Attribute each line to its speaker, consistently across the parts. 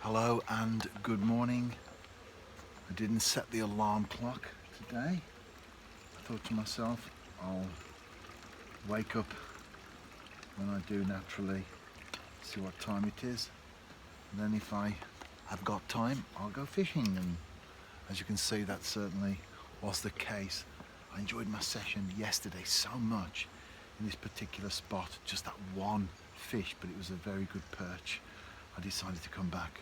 Speaker 1: Hello and good morning. I didn't set the alarm clock today. I thought to myself, I'll wake up when I do naturally, see what time it is, and then if I have got time, I'll go fishing. And as you can see, that certainly was the case. I enjoyed my session yesterday so much in this particular spot, just that one fish, but it was a very good perch. I decided to come back.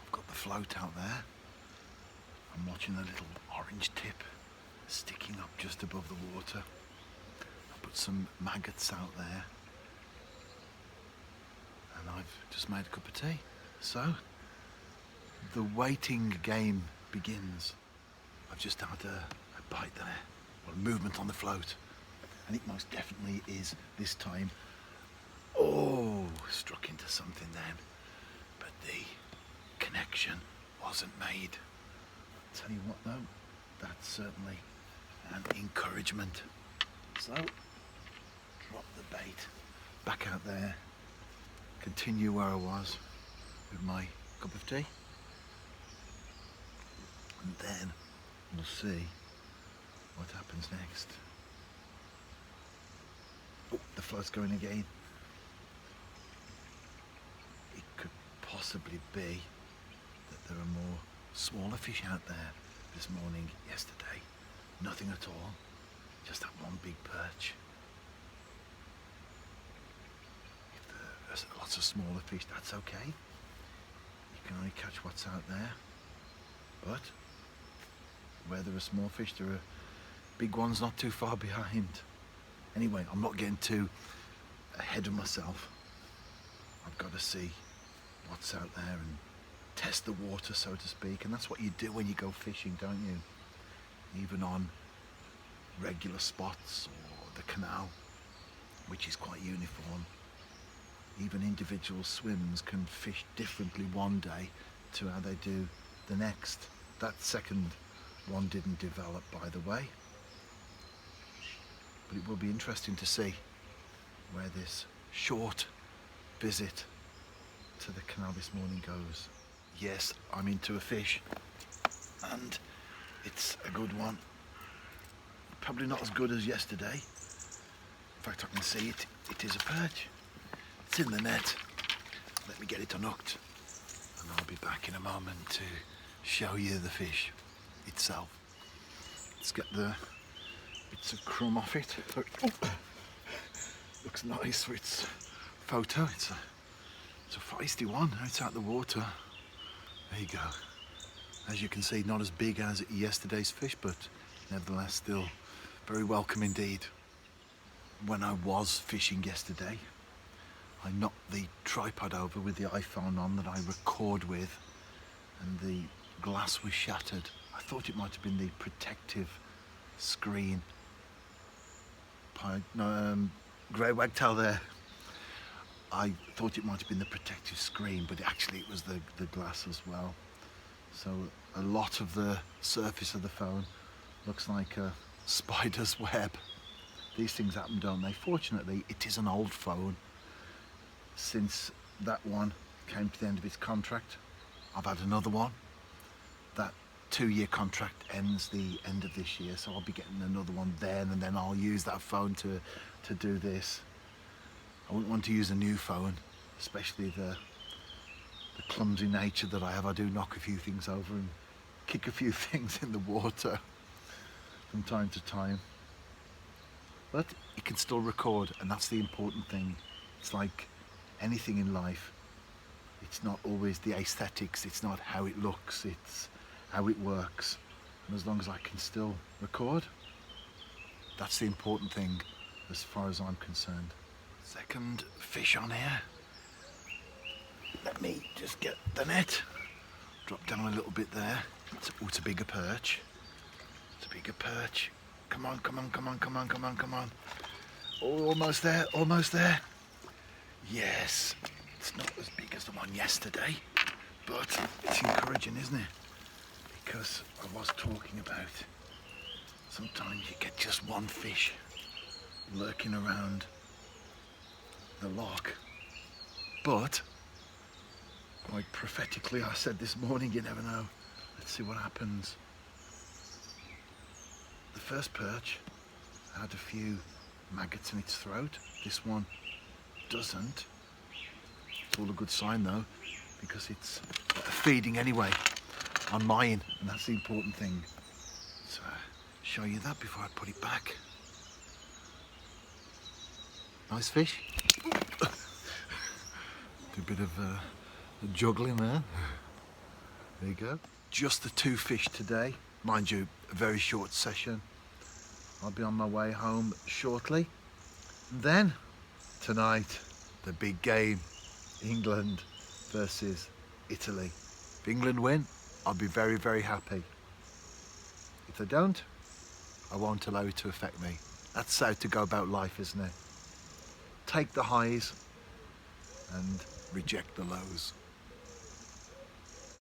Speaker 1: I've got the float out there. I'm watching a little orange tip sticking up just above the water. I put some maggots out there and I've just made a cup of tea. So the waiting game begins. I've just had a bite there, well, movement on the float, and it most definitely is this time. Oh, struck into something then, but the connection wasn't made. Tell you what though, that's certainly an encouragement. So, drop the bait back out there, continue where I was with my cup of tea, and then we'll see what happens next. Oh, the float's going again. It could possibly be that there are more smaller fish out there this morning. Yesterday, nothing at all, just that one big perch. If there's lots of smaller fish, that's okay. You can only catch what's out there. But where there are small fish, there are big ones not too far behind. Anyway, I'm not getting too ahead of myself. I've got to see what's out there and test the water, so to speak, and that's what you do when you go fishing, don't you? Even on regular spots or the canal, which is quite uniform, even individual swims can fish differently one day to how they do the next. That second one didn't develop, by the way, but it will be interesting to see where this short visit to the canal this morning goes. Yes, I'm into a fish, and it's a good one. Probably not as good as yesterday. In fact, I can see it. It is a perch. It's in the net. Let me get it unhooked, and I'll be back in a moment to show you the fish itself. Let's get the bits of crumb off it. Looks nice for its photo. It's a feisty one. It's out the water. There you go. As you can see, not as big as yesterday's fish, but nevertheless still very welcome indeed. When I was fishing yesterday, I knocked the tripod over with the iPhone on that I record with, and the glass was shattered. I thought it might have been the protective screen. Grey wagtail there. I thought it might have been the protective screen, but actually it was the glass as well. So a lot of the surface of the phone looks like a spider's web. These things happen, don't they? Fortunately, it is an old phone. Since that one came to the end of its contract, I've had another one. That 2-year contract ends the end of this year, so I'll be getting another one then, and then I'll use that phone to do this. I wouldn't want to use a new phone, especially the clumsy nature that I have. I do knock a few things over and kick a few things in the water from time to time. But it can still record, and that's the important thing. It's like anything in life. It's not always the aesthetics, it's not how it looks, it's how it works. And as long as I can still record, that's the important thing as far as I'm concerned. Second fish on here. Let me just get the net. Drop down a little bit there. It's a bigger perch. It's a bigger perch. Come on, come on, come on, come on, come on, come on. Oh, almost there, almost there. Yes, it's not as big as the one yesterday, but it's encouraging, isn't it? Because I was talking about sometimes you get just one fish lurking around the loch, but Like prophetically I said this morning, you never know. Let's see what happens. The first perch had a few maggots in its throat. This one doesn't. It's all a good sign though, because it's feeding anyway on mine, and that's the important thing. So show you that before I put it back. Nice fish. Do a bit of juggling there. There you go. Just the 2 fish today. Mind you, a very short session. I'll be on my way home shortly. And then tonight, the big game, England versus Italy. If England win, I'll be very, very happy. If they don't, I won't allow it to affect me. That's how to go about life, isn't it? Take the highs and reject the lows.